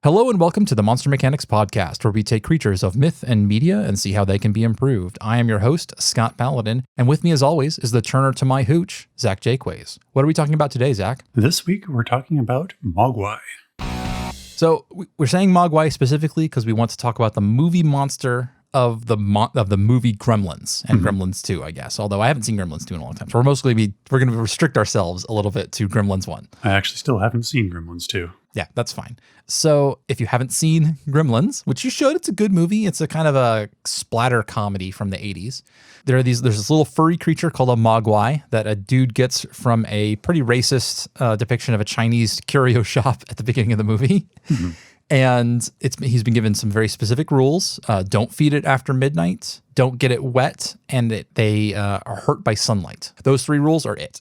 Hello and welcome to the Monster Mechanics Podcast, where we take creatures of myth and media and see how they can be improved. I am your host, Scott Paladin, and with me as always is the turner to my hooch, Zach Jaquays. What are we talking about today, Zach? This week we're talking about Mogwai. So we're saying Mogwai specifically because we want to talk about the movie monster of the movie Gremlins and Gremlins 2, I guess. Although I haven't seen Gremlins 2 in a long time, so we're going to restrict ourselves a little bit to Gremlins 1. I actually still haven't seen Gremlins 2. Yeah, that's fine. So if you haven't seen Gremlins, which you should, it's a good movie. It's a kind of a splatter comedy from the 80s. There's this little furry creature called a Mogwai that a dude gets from a pretty racist depiction of a Chinese curio shop at the beginning of the movie. Mm-hmm. And he's been given some very specific rules. Don't feed it after midnight. Don't get it wet. And they are hurt by sunlight. Those 3 rules are it.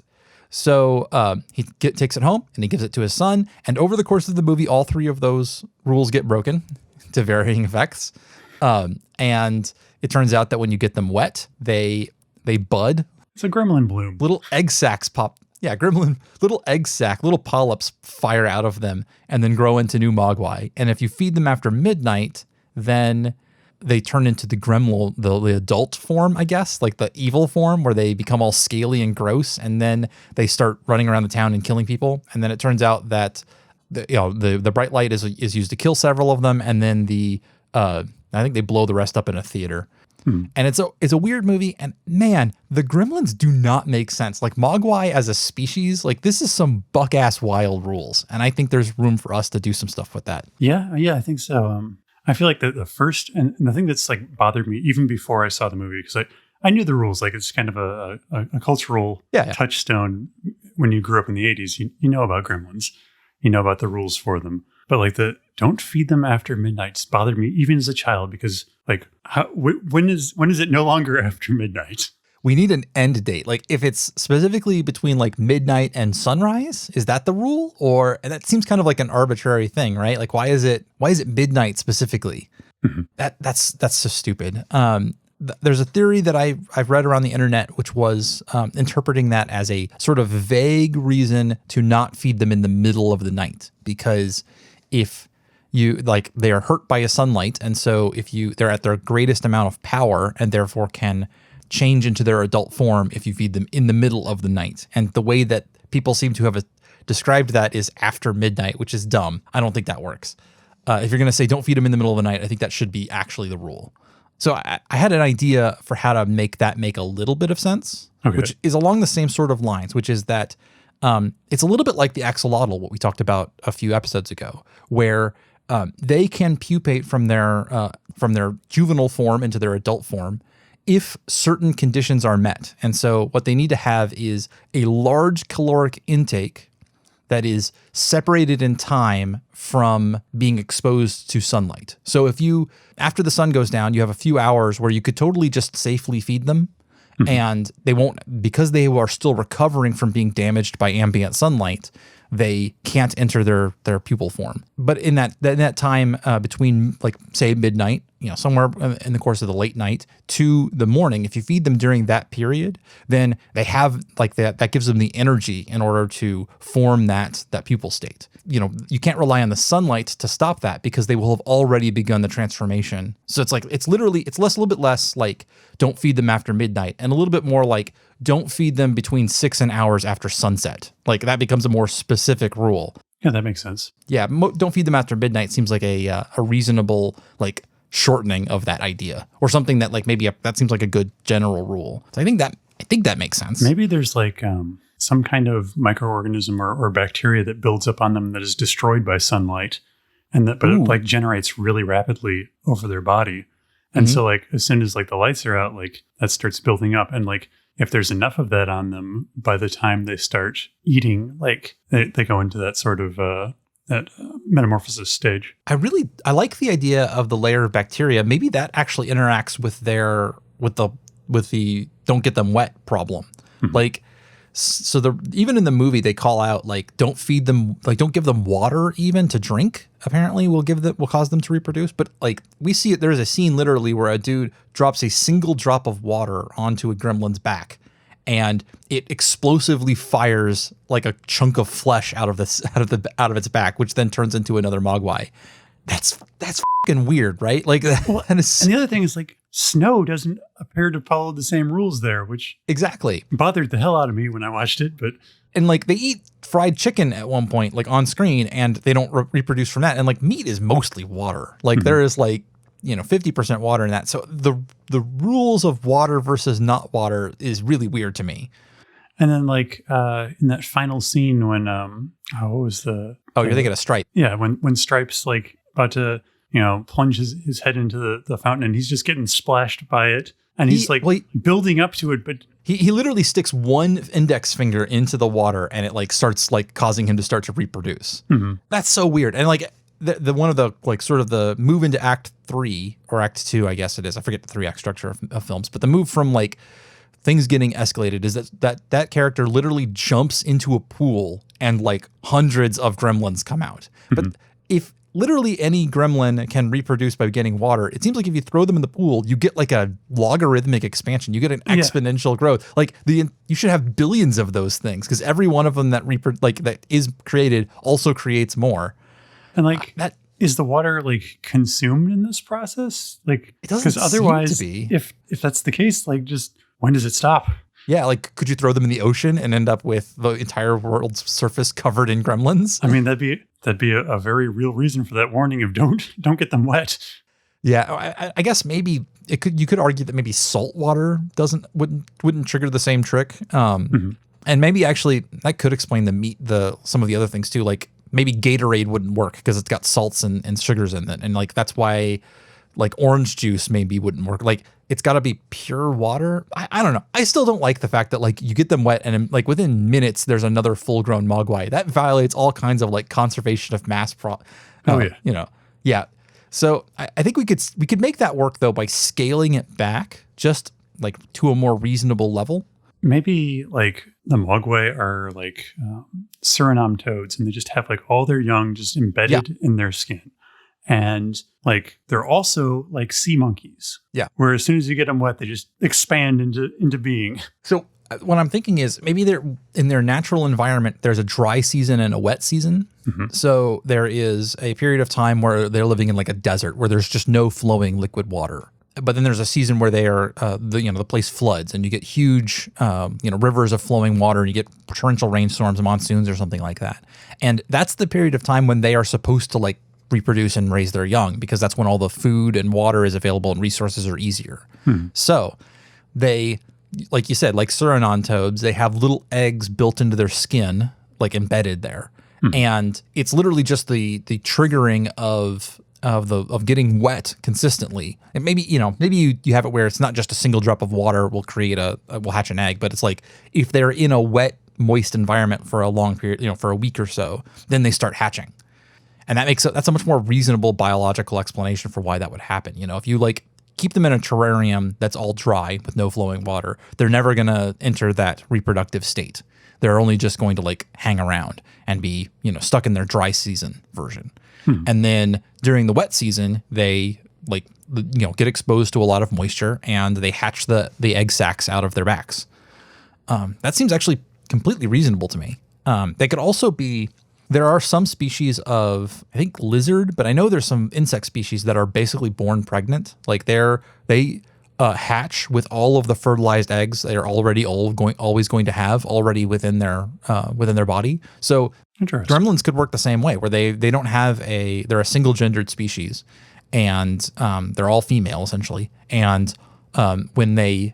So he takes it home and he gives it to his son. And over the course of the movie, all 3 of those rules get broken to varying effects. And it turns out that when you get them wet, they bud. It's a gremlin bloom. Little egg sacs pop. Yeah, little egg sac, little polyps fire out of them and then grow into new Mogwai. And if you feed them after midnight, then they turn into the gremlin, the adult form, I guess, like the evil form where they become all scaly and gross. And then they start running around the town and killing people. And then it turns out that the bright light is used to kill several of them. And then I think they blow the rest up in a theater. And it's a weird movie, and man, the Gremlins do not make sense. Like Mogwai as a species, like this is some buck-ass wild rules, and I think there's room for us to do some stuff with that. Yeah, I think so. I feel like the first, and the thing that's like bothered me even before I saw the movie, because I knew the rules, like it's kind of a cultural touchstone. When you grew up in the 80s, you know about Gremlins, you know about the rules for them. But like don't feed them after midnight bothered me even as a child, because like when is it no longer after midnight? We need an end date. Like if it's specifically between like midnight and sunrise, is that the rule? Or that seems kind of like an arbitrary thing, right? Like why is it midnight specifically? Mm-hmm. That's so stupid. There's a theory that I've read around the internet, which was interpreting that as a sort of vague reason to not feed them in the middle of the night, because if you like, they are hurt by a sunlight. And so they're at their greatest amount of power and therefore can change into their adult form if you feed them in the middle of the night. And the way that people seem to have described that is after midnight, which is dumb. I don't think that works. If you're going to say don't feed them in the middle of the night, I think that should be actually the rule. So I had an idea for how to make that make a little bit of sense, which is along the same sort of lines, which is that it's a little bit like the axolotl, what we talked about a few episodes ago, where they can pupate from their juvenile form into their adult form if certain conditions are met. And so what they need to have is a large caloric intake that is separated in time from being exposed to sunlight. So after the sun goes down, you have a few hours where you could totally just safely feed them. And they won't, because they are still recovering from being damaged by ambient sunlight, they can't enter their pupal form. But in that time between, like, say, midnight, somewhere in the course of the late night to the morning, if you feed them during that period, then they have like that gives them the energy in order to form that pupal state. You can't rely on the sunlight to stop that because they will have already begun the transformation. So it's a little bit less like don't feed them after midnight and a little bit more like don't feed them between 6 and hours after sunset. Like that becomes a more specific rule. Yeah, that makes sense. Yeah, don't feed them after midnight seems like a reasonable like shortening of that idea, or something that like that seems like a good general rule. So I think that makes sense. Maybe there's like some kind of microorganism or bacteria that builds up on them that is destroyed by sunlight, but it like generates really rapidly over their body. And so like as soon as like the lights are out, like that starts building up, and like if there's enough of that on them, by the time they start eating, like they go into that sort of that metamorphosis stage. I like the idea of the layer of bacteria. Maybe that actually interacts with the don't get them wet problem. Like, so even in the movie they call out like don't feed them, like don't give them water even to drink. Apparently will cause them to reproduce. But like we see it, there's a scene literally where a dude drops a single drop of water onto a gremlin's back, and it explosively fires like a chunk of flesh out of its back, which then turns into another Mogwai. That's fucking weird, right? Like, well, and the other thing is like snow doesn't appear to follow the same rules there, which exactly bothered the hell out of me when I watched it. But and like they eat fried chicken at one point, like on screen, and they don't reproduce from that. And like meat is mostly water. Like there is like 50% water in that. So the rules of water versus not water is really weird to me. And then like in that final scene when what was the you're thinking of Stripe. Yeah, when Stripe's like about to plunge his head into the fountain and he's just getting splashed by it and he's building up to it, but he literally sticks one index finger into the water and it like starts like causing him to start to reproduce. That's so weird. And like the one of the like sort of the move into Act 3 or Act 2, I guess it is. I forget the 3-act structure of films, but the move from like things getting escalated is that character literally jumps into a pool and like hundreds of gremlins come out. But if literally any gremlin can reproduce by getting water, it seems like if you throw them in the pool, you get like a logarithmic expansion. You get an exponential growth. Like you should have billions of those things because every one of them that is created also creates more. And like that is the water like consumed in this process? Like it doesn't seem otherwise, to be. If that's the case, like just when does it stop? Yeah, like could you throw them in the ocean and end up with the entire world's surface covered in gremlins? I mean, that'd be a very real reason for that warning of don't get them wet. Yeah, I guess maybe you could argue that maybe salt water wouldn't trigger the same trick. And maybe actually that could explain some of the other things too. Like maybe Gatorade wouldn't work because it's got salts and sugars in it, and like that's why like orange juice maybe wouldn't work. Like it's got to be pure water. I don't know. I still don't like the fact that like you get them wet and like within minutes there's another full-grown Mogwai. That violates all kinds of like conservation of mass. Yeah. So I think we could make that work though by scaling it back just like to a more reasonable level. Maybe like the Mogwai are like Suriname toads, and they just have like all their young just embedded in their skin. And like they're also like sea monkeys. Yeah. Where as soon as you get them wet, they just expand into being. So what I'm thinking is maybe they're in their natural environment, there's a dry season and a wet season. So there is a period of time where they're living in like a desert where there's just no flowing liquid water. But then there's a season where they are the place floods and you get huge rivers of flowing water and you get torrential rainstorms, monsoons or something like that. And that's the period of time when they are supposed to like reproduce and raise their young because that's when all the food and water is available and resources are easier. So they, like you said, like Suriname toads, they have little eggs built into their skin, like embedded there. And it's literally just the triggering of getting wet consistently. And maybe you have it where it's not just a single drop of water will create will hatch an egg, but it's like if they're in a wet, moist environment for a long period, for a week or so, then they start hatching. And that's a much more reasonable biological explanation for why that would happen. If you like keep them in a terrarium that's all dry with no flowing water, they're never going to enter that reproductive state. They're only just going to like hang around and be, stuck in their dry season version. And then during the wet season, they like, get exposed to a lot of moisture and they hatch the egg sacs out of their backs. That seems actually completely reasonable to me. They could also be, there are some species of, I think lizard, but I know there's some insect species that are basically born pregnant. Like they hatch with all of the fertilized eggs they are already always going to have already within their body. So gremlins could work the same way, where they don't have they're a single gendered species, and they're all female essentially. And when they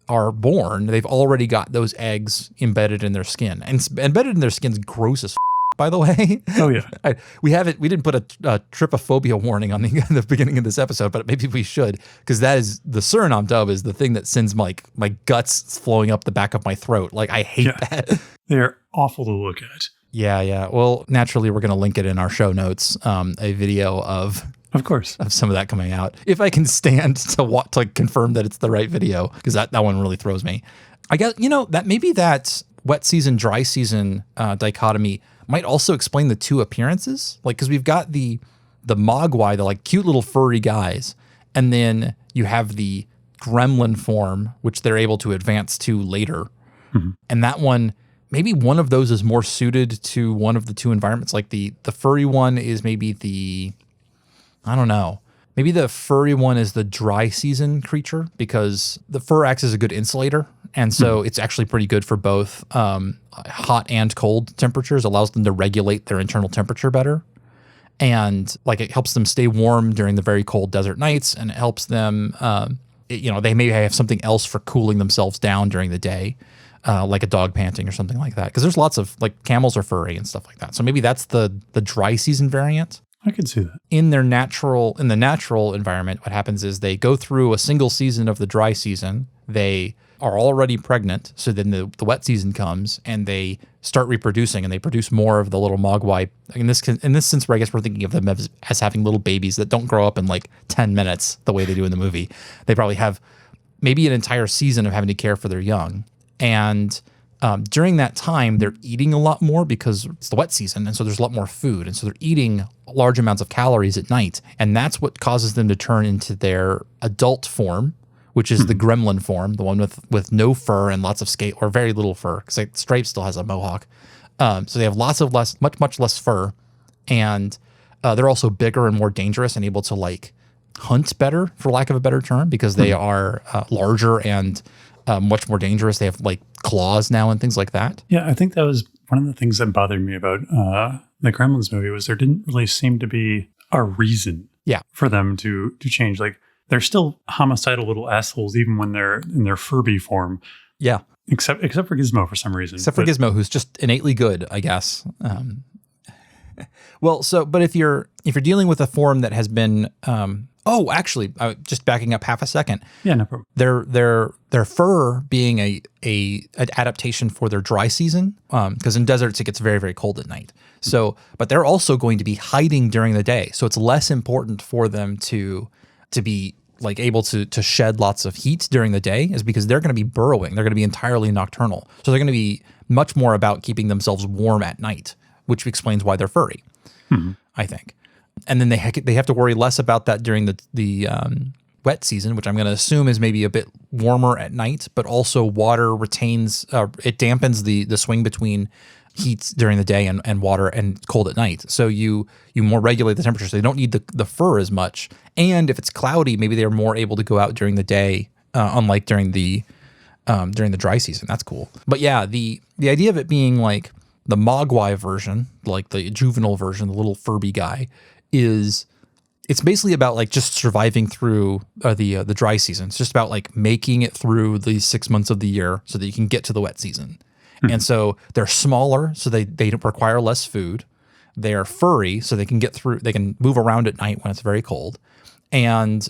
are born, they've already got those eggs embedded in their skin, and embedded in their skin's gross as by the way. Oh yeah. We didn't put a trypophobia warning on the beginning of this episode, but maybe we should, because that is the Suriname dove is the thing that sends my guts flowing up the back of my throat. Like I hate that. They're awful to look at. Yeah. Well, naturally we're going to link it in our show notes, a video of course, of some of that coming out. If I can stand to confirm that it's the right video, because that one really throws me. I guess, that maybe that wet season, dry season dichotomy might also explain the two appearances. Like, because we've got the Mogwai, the like cute little furry guys, and then you have the gremlin form, which they're able to advance to later. And that one, maybe one of those is more suited to one of the two environments. Like the furry one is maybe I don't know. Maybe the furry one is the dry season creature because the fur acts as a good insulator. And so it's actually pretty good for both hot and cold temperatures, allows them to regulate their internal temperature better. And like it helps them stay warm during the very cold desert nights, and it helps them, they may have something else for cooling themselves down during the day, like a dog panting or something like that. Because there's lots of like camels are furry and stuff like that. So maybe that's the dry season variant. I could see that. In the natural environment, what happens is they go through a single season of the dry season. They are already pregnant, so then the wet season comes and they start reproducing, and they produce more of the little Mogwai. In this sense, where I guess we're thinking of them as having little babies that don't grow up in like 10 minutes the way they do in the movie. They probably have maybe an entire season of having to care for their young, and during that time, they're eating a lot more because it's the wet season, and so there's a lot more food, and so they're eating large amounts of calories at night, and that's what causes them to turn into their adult form, which is the gremlin form, the one with no fur and lots of or very little fur, because like, Stripe still has a mohawk. So they have much less fur, and they're also bigger and more dangerous and able to like hunt better, for lack of a better term, because they are larger and much more dangerous. They have like claws now and things like that. Yeah, I think that was one of the things that bothered me about the Gremlins movie was there didn't really seem to be a reason for them to change. Like they're still homicidal little assholes even when they're in their Furby form. Yeah. Except for Gizmo for some reason. Except for Gizmo, who's just innately good, I guess. But if you're dealing with a form that has been actually, just backing up half a second. Yeah, no problem. Their fur being an adaptation for their dry season, because in deserts it gets very, very cold at night. So, but they're also going to be hiding during the day, so it's less important for them to be like able to shed lots of heat during the day, is because they're going to be burrowing. They're going to be entirely nocturnal, so they're going to be much more about keeping themselves warm at night, which explains why they're furry. I think. And then they have to worry less about that during the wet season, which I'm going to assume is maybe a bit warmer at night, but also water retains, it dampens the swing between heat during the day and water and cold at night. So you more regulate the temperature, so they don't need the fur as much. And if it's cloudy, maybe they're more able to go out during the day, unlike during the dry season. That's cool. But yeah, the idea of it being like the Mogwai version, like the juvenile version, the little Furby guy, it's basically about like just surviving through the dry season. It's just about like making it through the 6 months of the year so that you can get to the wet season. And so they're smaller, so they require less food. They are furry, so they can move around at night when it's very cold. And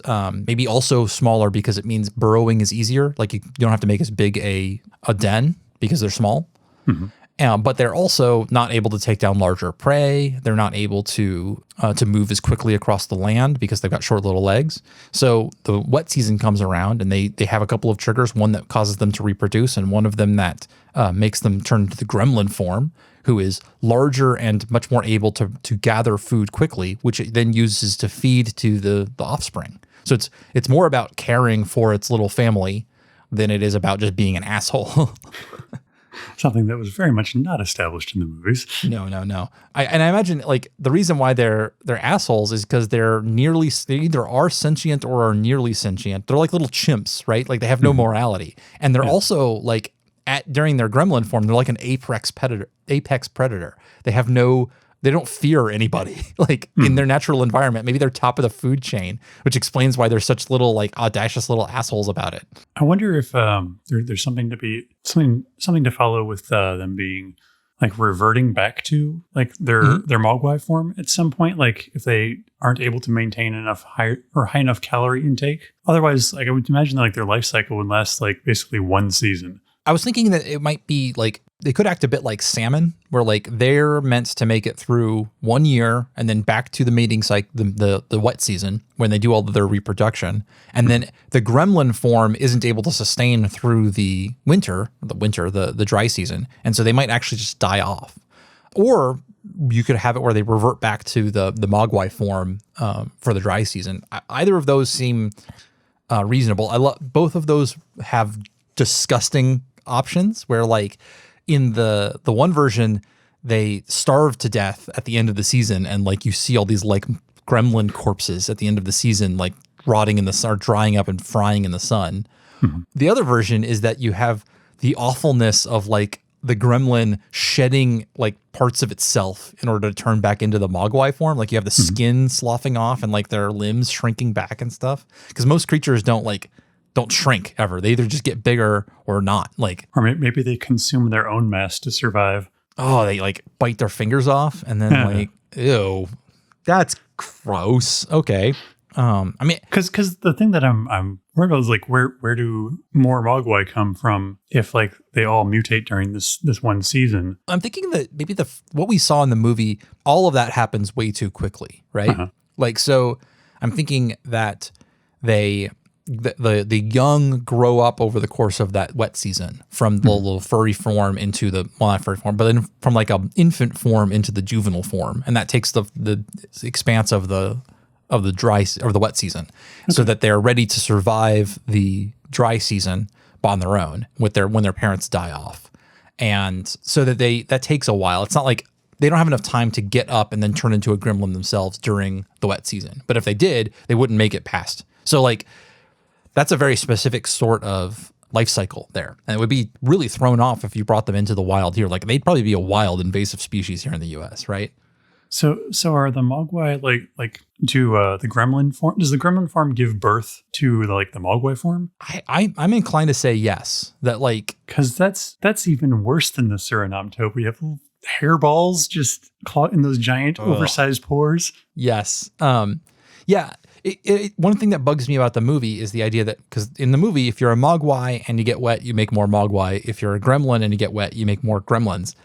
maybe also smaller because it means burrowing is easier. Like you don't have to make as big a den because they're small. But they're also not able to take down larger prey. They're not able to move as quickly across the land because they've got short little legs. So the wet season comes around, and they have a couple of triggers, one that causes them to reproduce, and one of them that makes them turn into the gremlin form, who is larger and much more able to gather food quickly, which it then uses to feed to the offspring. So it's more about caring for its little family than it is about just being an asshole. Something that was very much not established in the movies. No. I imagine like the reason why they're assholes is because they either are sentient or are nearly sentient. They're like little chimps, right? Like they have no morality, and they're also like during their gremlin form, they're like an apex predator. They don't fear anybody. Like in their natural environment, maybe they're top of the food chain, which explains why they're such little like audacious little assholes about it. I wonder if there's something to follow with them being like reverting back to like their Mogwai form at some point. Like if they aren't able to maintain high enough calorie intake. Otherwise, like I would imagine like their life cycle would last like basically one season. I was thinking that it might be like they could act a bit like salmon, where like they're meant to make it through 1 year and then back to the mating cycle, the wet season when they do all of their reproduction, and then the gremlin form isn't able to sustain through the dry season, and so they might actually just die off. Or you could have it where they revert back to the Mogwai form for the dry season. Either of those seem reasonable. Both of those have disgusting options where like in the one version they starve to death at the end of the season, and like you see all these like gremlin corpses at the end of the season, like rotting in the sun, or drying up and frying in the sun. The other version is that you have the awfulness of like the gremlin shedding like parts of itself in order to turn back into the Mogwai form. Like you have the skin sloughing off and like their limbs shrinking back and stuff. Because most creatures don't shrink ever. They either just get bigger or not. Like, or maybe they consume their own mass to survive. Oh, they like bite their fingers off and then like, ew, that's gross. Okay. I mean, because the thing that I'm worried about is like where do more Mogwai come from if like they all mutate during this one season? I'm thinking that maybe what we saw in the movie, all of that happens way too quickly, right? Like, so I'm thinking that the young grow up over the course of that wet season from the little furry form into the, well, not furry form, but then from like an infant form into the juvenile form, and that takes the expanse of the dry or the wet season, so that they're ready to survive the dry season on their own when their parents die off. And so that takes a while. It's not like they don't have enough time to get up and then turn into a gremlin themselves during the wet season. But if they did, they wouldn't make it past. So like that's a very specific sort of life cycle there. And it would be really thrown off if you brought them into the wild here. Like they'd probably be a wild invasive species here in the US, right? So are the Mogwai like do the gremlin form? Does the gremlin form give birth to the Mogwai form? I'm inclined to say yes. That like, because that's even worse than the Suriname. We have little hairballs just caught in those giant oversized pores. Yes. Yeah. One thing that bugs me about the movie is the idea that, because in the movie, if you're a Mogwai and you get wet, you make more Mogwai. If you're a gremlin and you get wet, you make more gremlins.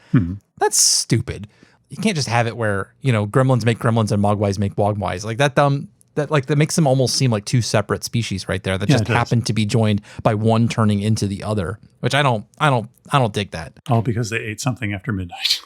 That's stupid. You can't just have it where, gremlins make gremlins and Mogwais make Mogwais. Like that makes them almost seem like two separate species right there that just happen to be joined by one turning into the other, which I don't dig that. All because they ate something after midnight.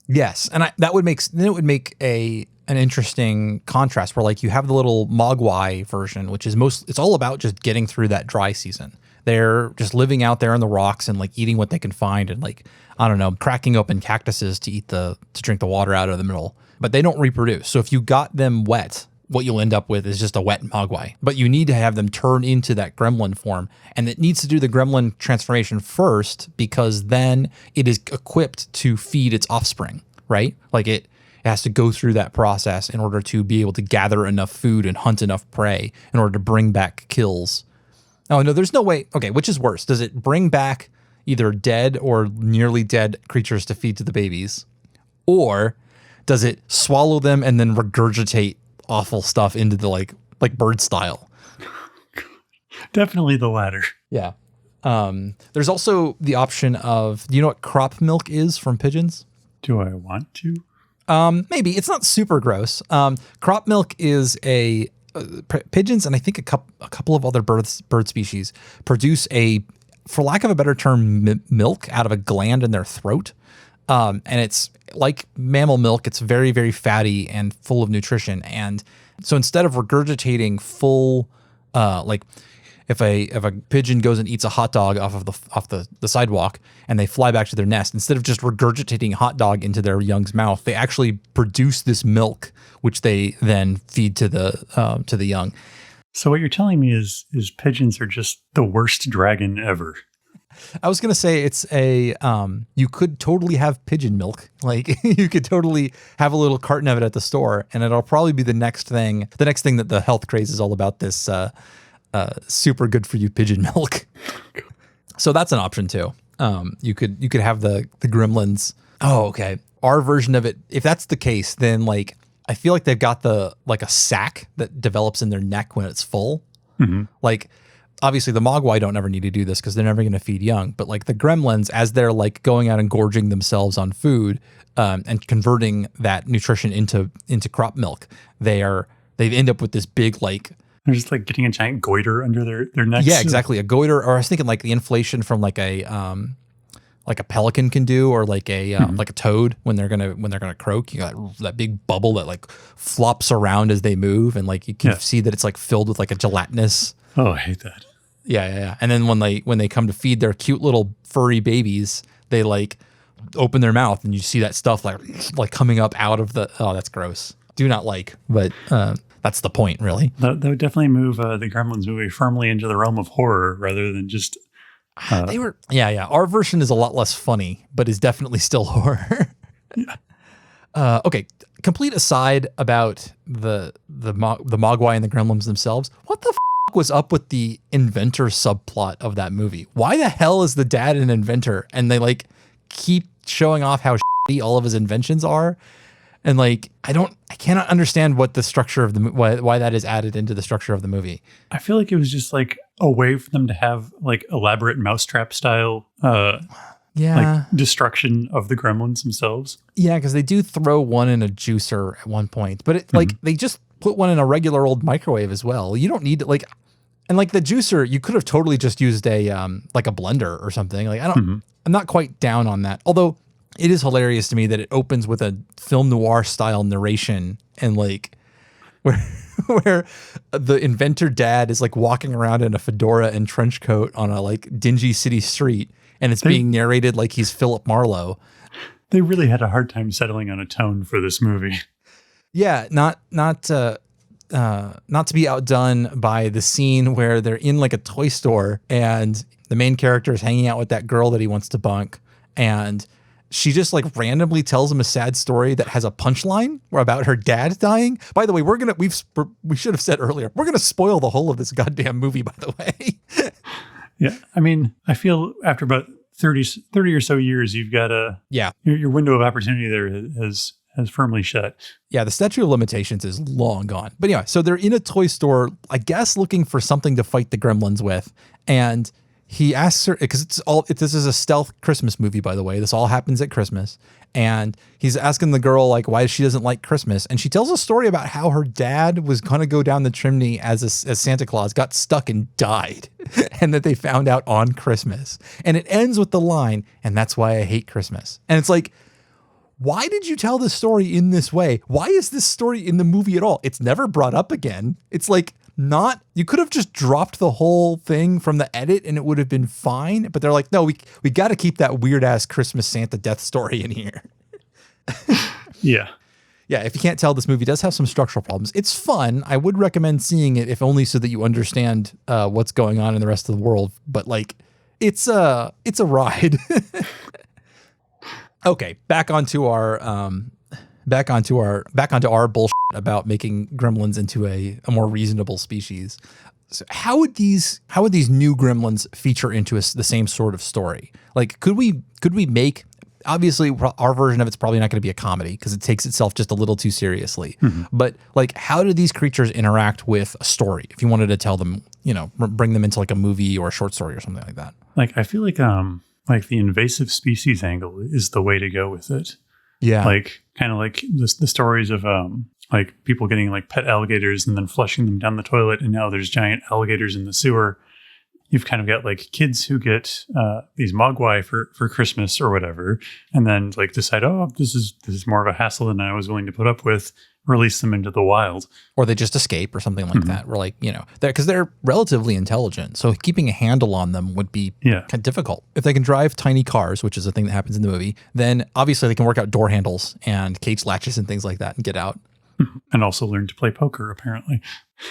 Yes. And it would make an interesting contrast where like you have the little Mogwai version, which is it's all about just getting through that dry season. They're just living out there in the rocks and like eating what they can find and like, I don't know, cracking open cactuses to drink the water out of the middle, but they don't reproduce. So if you got them wet, what you'll end up with is just a wet Mogwai, but you need to have them turn into that gremlin form, and it needs to do the gremlin transformation first because then it is equipped to feed its offspring, right? Like it has to go through that process in order to be able to gather enough food and hunt enough prey in order to bring back kills. Oh, no, there's no way. Okay, which is worse? Does it bring back either dead or nearly dead creatures to feed to the babies? Or does it swallow them and then regurgitate awful stuff into the like bird style? Definitely the latter. Yeah. There's also the option of, do you know what crop milk is from pigeons? Do I want to? Maybe. It's not super gross. Crop milk is pigeons, and I think a couple of other bird species produce for lack of a better term, milk out of a gland in their throat. And it's like mammal milk. It's very, very fatty and full of nutrition. And so instead of regurgitating full, if a pigeon goes and eats a hot dog off the sidewalk and they fly back to their nest, instead of just regurgitating hot dog into their young's mouth, they actually produce this milk, which they then feed to the young. So what you're telling me is pigeons are just the worst dragon ever. I was going to say it's you could totally have pigeon milk. Like you could totally have a little carton of it at the store, and it'll probably be the next thing that the health craze is all about, this super good for you pigeon milk. So that's an option too. You could have the gremlins. Oh, okay. Our version of it, if that's the case, then like I feel like they've got a sac that develops in their neck when it's full. Like obviously the Mogwai don't ever need to do this because they're never going to feed young, but like the gremlins, as they're like going out and gorging themselves on food and converting that nutrition into crop milk, they end up with this big like, they're just like getting a giant goiter under their necks. Yeah, exactly. A goiter, or I was thinking like the inflation from like a pelican can do, or like a toad when they're gonna croak. You got that big bubble that like flops around as they move, and like you can see that it's like filled with like a gelatinous. Oh, I hate that. Yeah. And then when they come to feed their cute little furry babies, they like open their mouth and you see that stuff like coming up out of the. Oh, that's gross. do not like, but that's the point, really. That would definitely move the Gremlins movie firmly into the realm of horror rather than just. They were, yeah. Our version is a lot less funny, but is definitely still horror. Yeah. Okay, complete aside about the Mogwai and the Gremlins themselves. What the f*** was up with the inventor subplot of that movie? Why the hell is the dad an inventor? And they like keep showing off how shitty all of his inventions are. And like, I cannot understand what the structure of the why that is added into the structure of the movie. I feel like it was just like a way for them to have like elaborate mousetrap style, like destruction of the Gremlins themselves. Yeah, because they do throw one in a juicer at one point, but it like they just put one in a regular old microwave as well. You don't need to like, and like the juicer, you could have totally just used a like a blender or something. Like I'm not quite down on that, although. It is hilarious to me that it opens with a film noir style narration and like where the inventor dad is like walking around in a fedora and trench coat on a like dingy city street, and it's being narrated like he's Philip Marlowe. They really had a hard time settling on a tone for this movie. Yeah, not to be outdone by the scene where they're in like a toy store and the main character is hanging out with that girl that he wants to bunk, and she just like randomly tells him a sad story that has a punchline about her dad dying. By the way, we should have said earlier, we're going to spoil the whole of this goddamn movie, by the way. Yeah. I mean, I feel after about 30 or so years, you've got your window of opportunity there has firmly shut. Yeah. The statute of limitations is long gone, but anyway, so they're in a toy store, I guess, looking for something to fight the Gremlins with. And he asks her, because this is a stealth Christmas movie, by the way. This all happens at Christmas. And he's asking the girl, like, why she doesn't like Christmas. And she tells a story about how her dad was going to go down the chimney as Santa Claus, got stuck and died. And that they found out on Christmas. And it ends with the line, and that's why I hate Christmas. And it's like, why did you tell this story in this way? Why is this story in the movie at all? It's never brought up again. It's like, you could have just dropped the whole thing from the edit and it would have been fine. But they're like, no, we got to keep that weird ass Christmas Santa death story in here. Yeah. Yeah. If you can't tell, this movie does have some structural problems. It's fun. I would recommend seeing it, if only so that you understand what's going on in the rest of the world. But like, it's a ride. Okay. Back onto our bullshit about making gremlins into a more reasonable species. So how would these new gremlins feature into the same sort of story? Like, could we make, obviously our version of it's probably not going to be a comedy because it takes itself just a little too seriously. But like, how do these creatures interact with a story? If you wanted to tell them, bring them into like a movie or a short story or something like that. Like, I feel like the invasive species angle is the way to go with it. Yeah. Like, kind of like the stories of like people getting like pet alligators and then flushing them down the toilet, and now there's giant alligators in the sewer. You've kind of got like kids who get these Mogwai for Christmas or whatever, and then like decide, oh, this is more of a hassle than I was willing to put up with. Release them into the wild, or they just escape or something like that. We're like, because they're relatively intelligent, so keeping a handle on them would be kind of difficult. If they can drive tiny cars, which is a thing that happens in the movie, then obviously they can work out door handles and cage latches and things like that and get out. And also learn to play poker, apparently.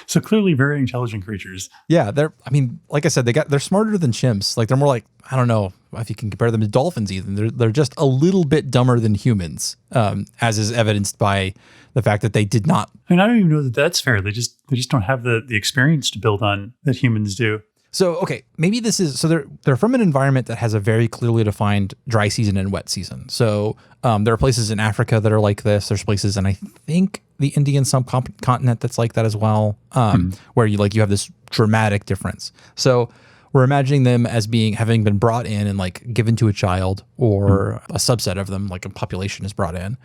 So clearly very intelligent creatures. Yeah, like I said, they're smarter than chimps. Like, they're more like, I don't know if you can compare them to dolphins even. They're just a little bit dumber than humans, as is evidenced by the fact that they did not. I mean, I don't even know that that's fair. They just don't have the experience to build on that humans do. So, okay, maybe they're from an environment that has a very clearly defined dry season and wet season. So there are places in Africa that are like this. There's places in, I think, the Indian subcontinent that's like that as well, where you have this dramatic difference. So we're imagining them as having been brought in and like given to a child, or a subset of them, like a population is brought in.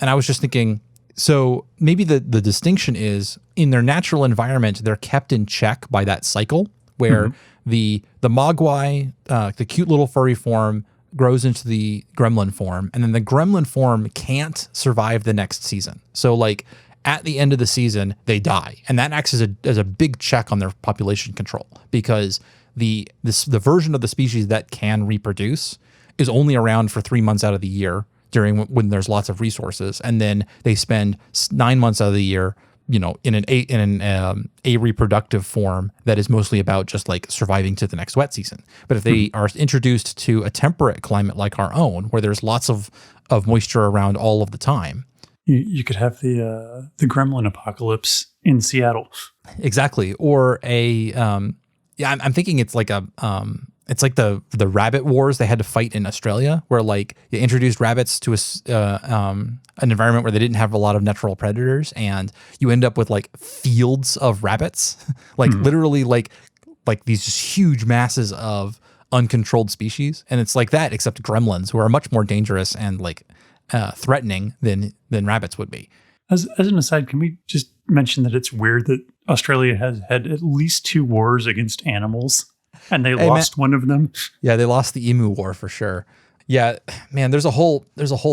And I was just thinking, so maybe the distinction is in their natural environment, they're kept in check by that cycle where the Mogwai, the cute little furry form, grows into the gremlin form, and then the gremlin form can't survive the next season. So like at the end of the season, they die. And that acts as a big check on their population control, because the version of the species that can reproduce is only around for 3 months out of the year during when there's lots of resources, and then they spend 9 months out of the year, in a reproductive form that is mostly about just like surviving to the next wet season. But if they are introduced to a temperate climate like our own, where there's lots of moisture around all of the time, you could have the gremlin apocalypse in Seattle. Exactly, or I'm thinking it's like it's like the rabbit wars they had to fight in Australia, where like you introduced rabbits to an environment where they didn't have a lot of natural predators, and you end up with like fields of rabbits, like literally like these just huge masses of uncontrolled species. And it's like that, except gremlins, who are much more dangerous and like threatening than rabbits would be. As an aside, can we just mention that it's weird that Australia has had at least 2 wars against animals, and they lost one of them? Yeah, they lost the emu war for sure. Yeah, man, there's a whole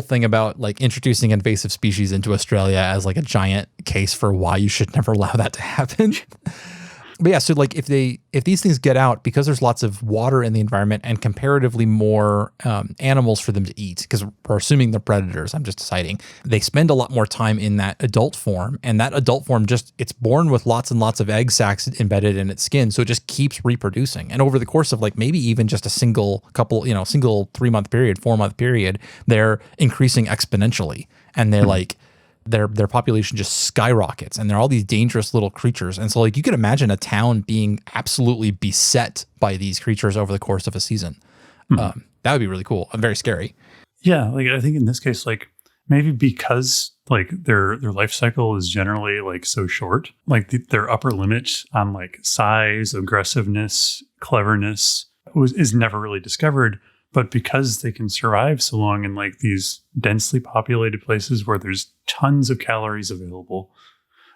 thing about like introducing invasive species into Australia as like a giant case for why you should never allow that to happen. But yeah, so like if these things get out, because there's lots of water in the environment and comparatively more animals for them to eat, because we're assuming they're predators, I'm just deciding, they spend a lot more time in that adult form, and that adult form it's born with lots and lots of egg sacs embedded in its skin, so it just keeps reproducing. And over the course of like maybe even just a single 3-month period, 4-month period, they're increasing exponentially, and they're like, their population just skyrockets, and they're all these dangerous little creatures. And so like you could imagine a town being absolutely beset by these creatures over the course of a season. That would be really cool and very scary. Yeah, like I think in this case, like maybe because like their life cycle is generally like so short, like their upper limit on like size, aggressiveness, cleverness is never really discovered. But because they can survive so long in like these densely populated places where there's tons of calories available,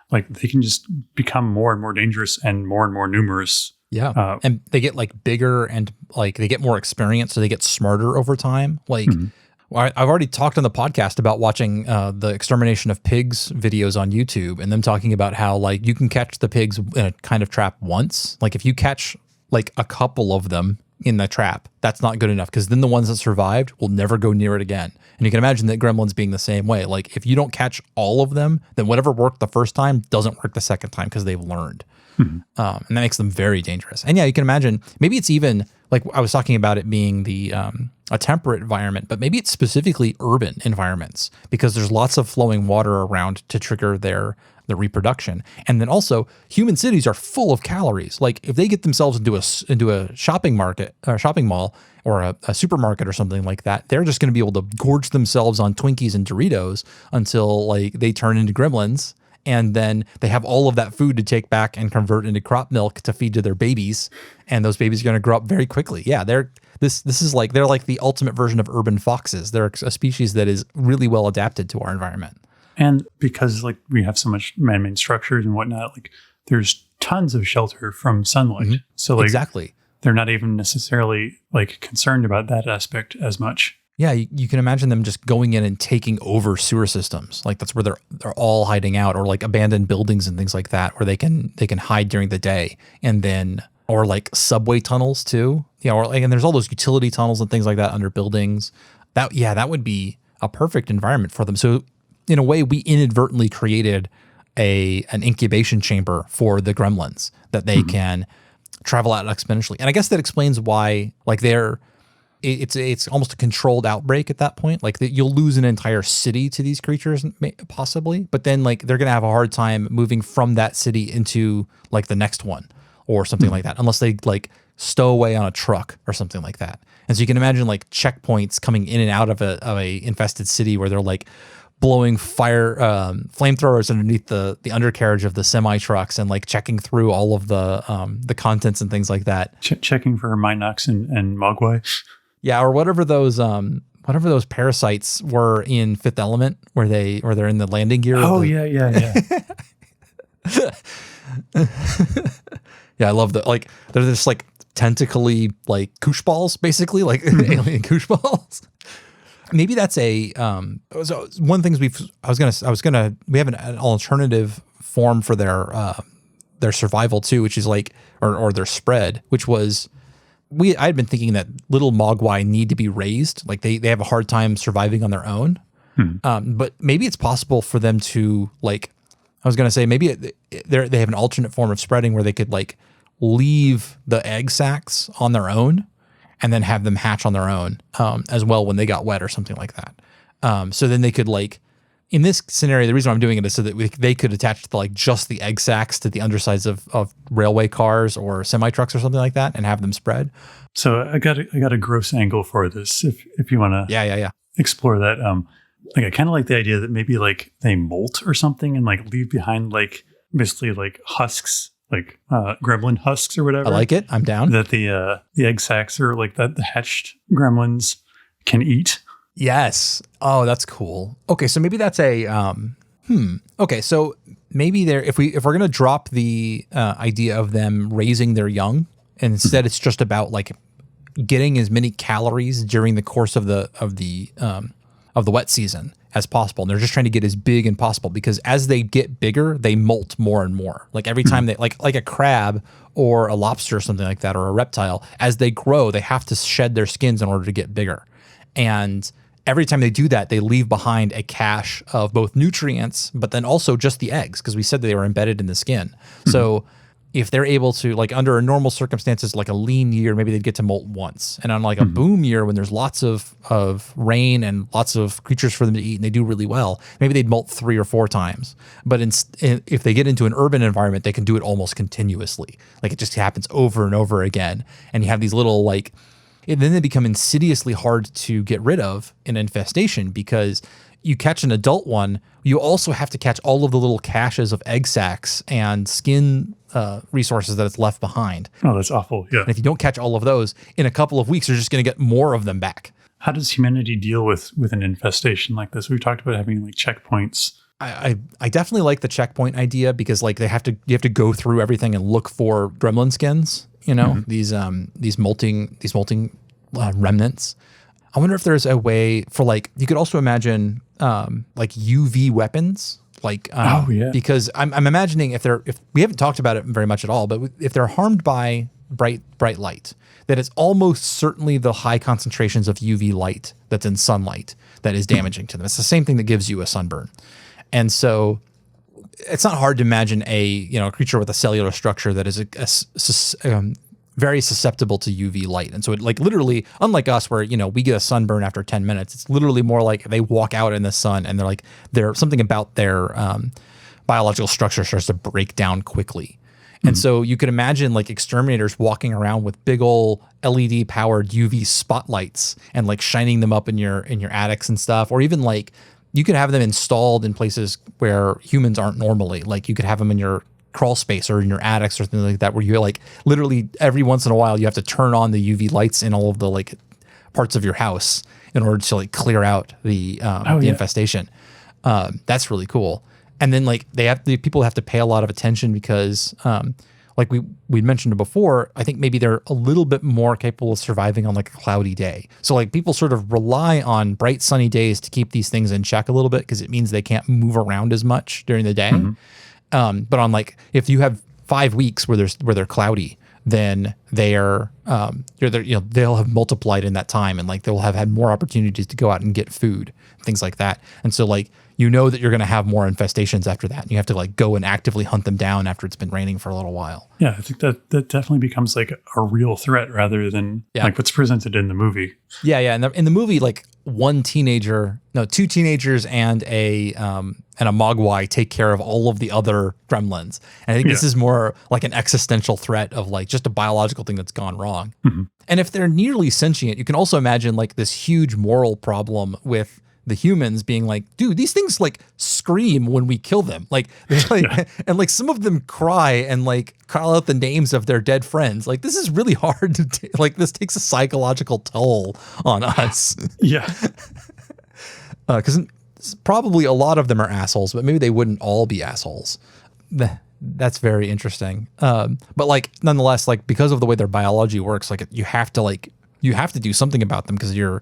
like they can just become more and more dangerous and more numerous. Yeah. And they get like bigger and like they get more experience, so they get smarter over time. Like I've already talked on the podcast about watching the extermination of pigs videos on YouTube, and them talking about how like you can catch the pigs in a kind of trap once. Like if you catch like a couple of them in the trap, that's not good enough, because then the ones that survived will never go near it again. And you can imagine that gremlins being the same way. Like if you don't catch all of them, then whatever worked the first time doesn't work the second time, because they've learned. And that makes them very dangerous. And yeah, you can imagine maybe it's even like I was talking about it being the a temperate environment, but maybe it's specifically urban environments, because there's lots of flowing water around to trigger their reproduction. And then also human cities are full of calories. Like if they get themselves into a shopping market or shopping mall or a supermarket or something like that, they're just going to be able to gorge themselves on Twinkies and Doritos until like they turn into gremlins. And then they have all of that food to take back and convert into crop milk to feed to their babies. And those babies are going to grow up very quickly. Yeah, they're like the ultimate version of urban foxes. They're a species that is really well adapted to our environment. And because like we have so much man-made structures and whatnot, like there's tons of shelter from sunlight. So like exactly, they're not even necessarily like concerned about that aspect as much. Yeah, you can imagine them just going in and taking over sewer systems. Like that's where they're all hiding out, or like abandoned buildings and things like that, where they can hide during the day, and then or like subway tunnels too. Or like, and there's all those utility tunnels and things like that under buildings. That would be a perfect environment for them. So in a way, we inadvertently created an incubation chamber for the gremlins that they can travel out exponentially. And I guess that explains why like it's almost a controlled outbreak at that point. Like you'll lose an entire city to these creatures possibly, but then like they're going to have a hard time moving from that city into like the next one or something like that, unless they like stow away on a truck or something like that. And so you can imagine like checkpoints coming in and out of a infested city where they're like blowing flamethrowers underneath the undercarriage of the semi trucks and like checking through all of the contents and things like that. Checking for Minox and Mogwai. Yeah, or whatever those parasites were in Fifth Element, where they're in the landing gear. Oh yeah. Yeah, I love that. Like they're just like tentacly like koosh balls, basically like alien koosh balls. Maybe that's so one of the things we have an alternative form for their survival too, which is like or their spread, which was I had been thinking that little Mogwai need to be raised. Like they have a hard time surviving on their own. But maybe it's possible for them to like, I was going to say maybe they have an alternate form of spreading where they could like leave the egg sacs on their own and then have them hatch on their own as well when they got wet or something like that. So then they could like, in this scenario, the reason I'm doing it is so that they could attach to like just the egg sacs to the undersides of railway cars or semi trucks or something like that and have them spread. So I got a gross angle for this. If you want to explore that. Like I kind of like the idea that maybe like they molt or something and like leave behind like basically like husks, like gremlin husks or whatever. I like it. I'm down. That the egg sacs or like that the hatched gremlins can eat. Yes. Oh, that's cool. Okay, so maybe that's a Okay, so maybe if we're gonna drop the idea of them raising their young, and instead it's just about like getting as many calories during the course of the wet season as possible. And they're just trying to get as big as possible because as they get bigger, they molt more and more. Like every time they like a crab or a lobster or something like that, or a reptile, as they grow, they have to shed their skins in order to get bigger. And every time they do that, they leave behind a cache of both nutrients, but then also just the eggs, because we said they were embedded in the skin. So if they're able to, like under normal circumstances, like a lean year, maybe they'd get to molt once. And on like a boom year, when there's lots of rain and lots of creatures for them to eat and they do really well, maybe they'd molt 3 or 4 times. But if they get into an urban environment, they can do it almost continuously. Like it just happens over and over again. And you have these little like, and then they become insidiously hard to get rid of in infestation because you catch an adult one, you also have to catch all of the little caches of egg sacs and skin resources that it's left behind. Oh, that's awful. Yeah. And if you don't catch all of those, in a couple of weeks, you're just going to get more of them back. How does humanity deal with an infestation like this? We've talked about having like checkpoints. I definitely like the checkpoint idea because like you have to go through everything and look for gremlin skins. You know, these molting remnants. I wonder if there's a way for like, you could also imagine like UV weapons, like because I'm imagining if we haven't talked about it very much at all, but if they're harmed by bright light, that it's almost certainly the high concentrations of UV light that's in sunlight that is damaging to them. It's the same thing that gives you a sunburn, and so it's not hard to imagine a creature with a cellular structure that is very susceptible to UV light. And so it like literally, unlike us where, we get a sunburn after 10 minutes, it's literally more like they walk out in the sun and they're something about their biological structure starts to break down quickly. And so you could imagine like exterminators walking around with big old LED powered UV spotlights and like shining them up in your attics and stuff, or even like you could have them installed in places where humans aren't normally. Like you could have them in your crawl space or in your attics or something like that, where you like literally every once in a while you have to turn on the UV lights in all of the like parts of your house in order to like clear out the infestation. That's really cool. And then like people have to pay a lot of attention because like we mentioned it before, I think maybe they're a little bit more capable of surviving on like a cloudy day. So like people sort of rely on bright sunny days to keep these things in check a little bit because it means they can't move around as much during the day. But on like if you have 5 weeks where they're cloudy, then they'll have multiplied in that time, and like they'll have had more opportunities to go out and get food, things like that. And so like that you're going to have more infestations after that, and you have to like go and actively hunt them down after it's been raining for a little while. Yeah, I think that definitely becomes like a real threat rather than like what's presented in the movie. Yeah. And in the movie, like 2 teenagers and a Mogwai take care of all of the other gremlins. And I think this is more like an existential threat of like just a biological thing that's gone wrong. And if they're nearly sentient, you can also imagine like this huge moral problem with the humans being like, dude, these things like scream when we kill them. Like, and like some of them cry and like call out the names of their dead friends. Like, this is really hard to like, this takes a psychological toll on us. Because probably a lot of them are assholes, but maybe they wouldn't all be assholes. That's very interesting. But like, nonetheless, like because of the way their biology works, like you have to do something about them because you're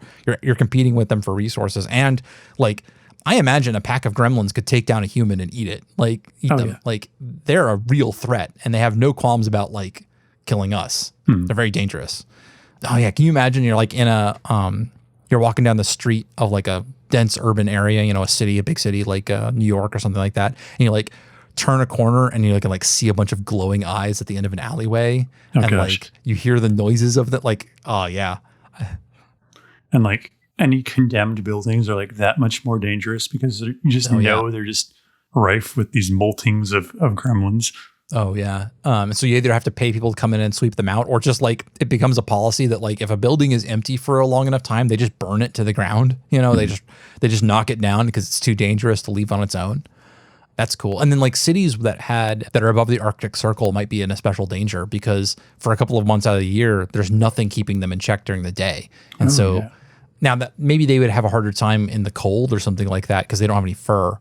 competing with them for resources. And like, I imagine a pack of gremlins could take down a human and eat it, like eat them. Yeah. Like they're a real threat and they have no qualms about like killing us. They're very dangerous. Oh yeah, can you imagine you're like in a you're walking down the street of like a dense urban area, you know, a city, a big city like New York or something like that, and you like turn a corner and you can like see a bunch of glowing eyes at the end of an alleyway, and gosh. like you hear the noises of that, like, oh yeah. And like any condemned buildings are like that much more dangerous because you just know they're just rife with these moltings of gremlins. Oh yeah. So you either have to pay people to come in and sweep them out, or just like it becomes a policy that like if a building is empty for a long enough time, they just burn it to the ground. You know, they just knock it down because it's too dangerous to leave on its own. That's cool. And then like cities that are above the Arctic Circle might be in a special danger because for a couple of months out of the year, there's nothing keeping them in check during the day. And now that maybe they would have a harder time in the cold or something like that because they don't have any fur.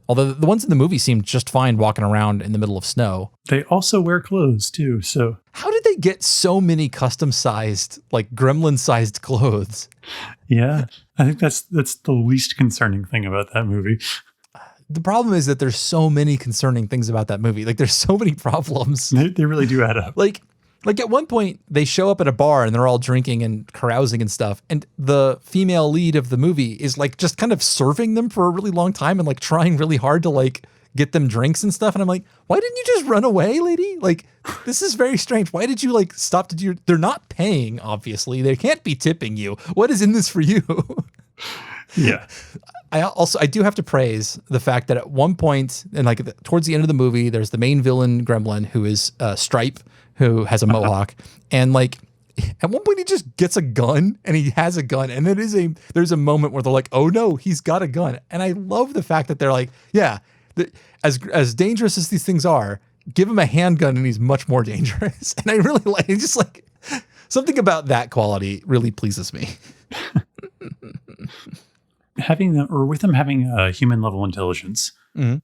Although the ones in the movie seem just fine walking around in the middle of snow. They also wear clothes too. So how did they get so many custom-sized, like gremlin-sized clothes? Yeah, I think that's the least concerning thing about that movie. The problem is that there's so many concerning things about that movie. Like there's so many problems. They really do add up. Like at one point they show up at a bar and they're all drinking and carousing and stuff. And the female lead of the movie is like just kind of serving them for a really long time and like trying really hard to like get them drinks and stuff. And I'm like, why didn't you just run away, lady? Like, this is very strange. Why did you like stop to do they're not paying, obviously. They can't be tipping you. What is in this for you? Yeah. I do have to praise the fact that at one point, and like towards the end of the movie, there's the main villain gremlin who is Stripe, who has a mohawk, and like at one point he just gets a gun and he has a gun, and there's a moment where they're like, oh no, he's got a gun, and I love the fact that they're like, yeah, as dangerous as these things are, give him a handgun and he's much more dangerous, and I really like just like something about that quality really pleases me. Having them, or with them having a human level intelligence,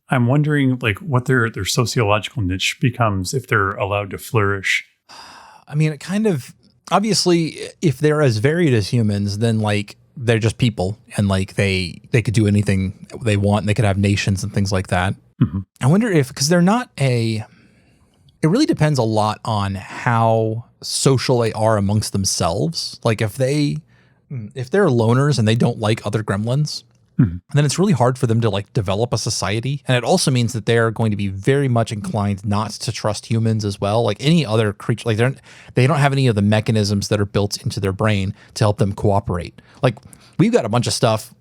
I'm wondering like what their sociological niche becomes if they're allowed to flourish. I mean, it kind of, obviously, if they're as varied as humans, then like they're just people and like they could do anything they want and they could have nations and things like that. Mm-hmm. I wonder if, because they're not it really depends a lot on how social they are amongst themselves. Like if they're loners and they don't like other gremlins, then it's really hard for them to like develop a society. And it also means that they're going to be very much inclined not to trust humans as well. Like any other creature, like they don't have any of the mechanisms that are built into their brain to help them cooperate. Like we've got a bunch of stuff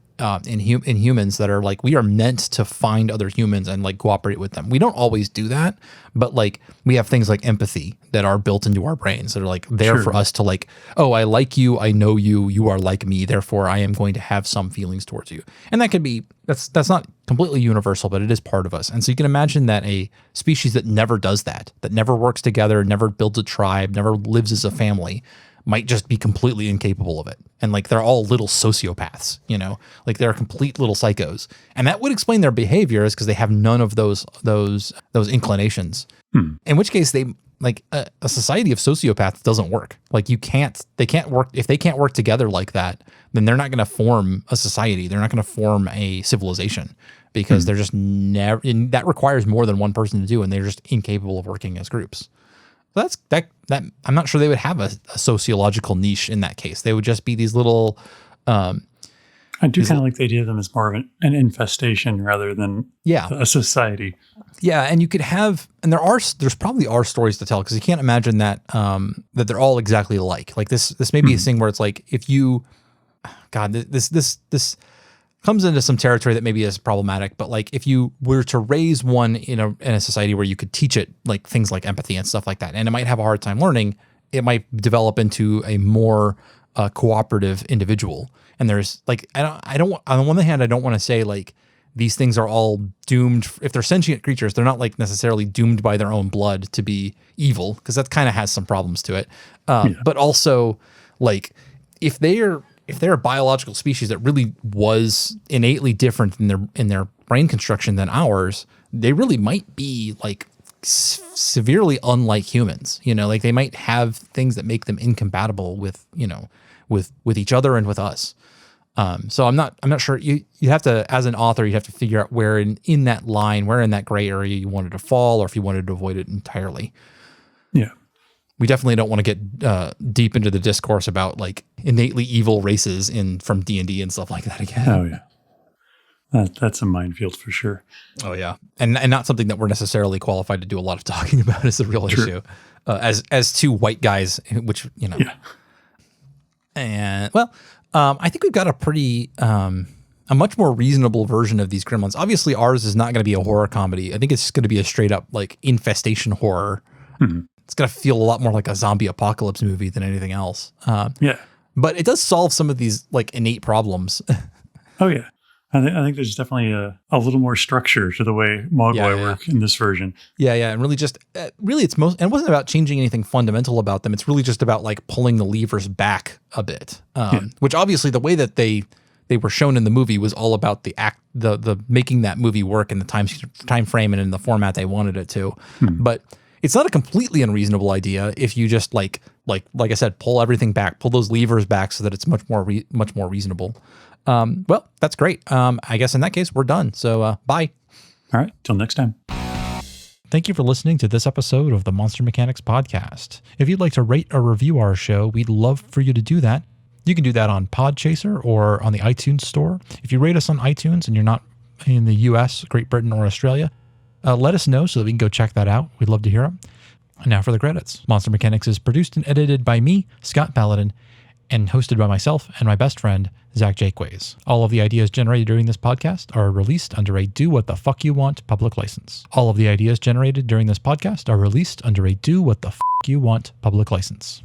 in humans that are like, we are meant to find other humans and like cooperate with them. We don't always do that, but like we have things like empathy that are built into our brains that are like there for us to like, oh, I like you, I know you, you are like me, therefore I am going to have some feelings towards you. And that could be, that's not completely universal, but it is part of us. And so you can imagine that a species that never does that never works together, never builds a tribe, never lives as a family, might just be completely incapable of it. And like, they're all little sociopaths, you know, like they're complete little psychos. And that would explain their behaviors because they have none of those inclinations. In which case they like a society of sociopaths doesn't work. Like they can't work. If they can't work together like that, then they're not going to form a society. They're not going to form a civilization because they're just never, and that requires more than one person to do. And they're just incapable of working as groups. That's that I'm not sure they would have a sociological niche in that case. They would just be these little. I do kind of like the idea of them as more of an infestation rather than a society. Yeah, and you could have, and there's probably are stories to tell because you can't imagine that that they're all exactly alike. Like this may be a thing where it's like if you, God, this comes into some territory that maybe is problematic, but like if you were to raise one in a society where you could teach it like things like empathy and stuff like that, and it might have a hard time learning, it might develop into a more cooperative individual. And there's like, I don't on the one hand, I don't want to say like these things are all doomed. If they're sentient creatures, they're not like necessarily doomed by their own blood to be evil, because that kind of has some problems to it. But also like if they're a biological species that really was innately different in their brain construction than ours, they really might be like severely unlike humans. You know, like they might have things that make them incompatible with, you know, with each other and with us. So I'm not sure. You have to, as an author, you have to figure out where in that line, where in that gray area you wanted to fall, or if you wanted to avoid it entirely. Yeah. we definitely don't want to get deep into the discourse about like innately evil races from D&D and stuff like that again. Oh yeah, that's a minefield for sure. Oh yeah, and not something that we're necessarily qualified to do a lot of talking about is the real issue. As two white guys, which Yeah. And well, I think we've got a pretty a much more reasonable version of these Gremlins. Obviously, ours is not going to be a horror comedy. I think it's going to be a straight up like infestation horror. Mm-hmm. It's going to feel a lot more like a zombie apocalypse movie than anything else. Yeah. But it does solve some of these like innate problems. Oh yeah. I think there's definitely a little more structure to the way Mogwai work in this version. Yeah, and really just it's most, and it wasn't about changing anything fundamental about them. It's really just about like pulling the levers back a bit, which obviously the way that they were shown in the movie was all about the making that movie work in the time frame and in the format they wanted it to. But it's not a completely unreasonable idea if you just like I said, pull everything back, pull those levers back so that it's much more reasonable. Well, that's great. I guess in that case, we're done. So bye. All right. Till next time. Thank you for listening to this episode of the Monster Mechanics Podcast. If you'd like to rate or review our show, we'd love for you to do that. You can do that on Podchaser or on the iTunes store. If you rate us on iTunes and you're not in the US, Great Britain, or Australia, let us know so that we can go check that out. We'd love to hear them. And now for the credits. Monster Mechanics is produced and edited by me, Scott Paladin, and hosted by myself and my best friend, Zach Jaquays. All of the ideas generated during this podcast are released under a Do What the Fuck You Want public license. All of the ideas generated during this podcast are released under a Do What the Fuck You Want public license.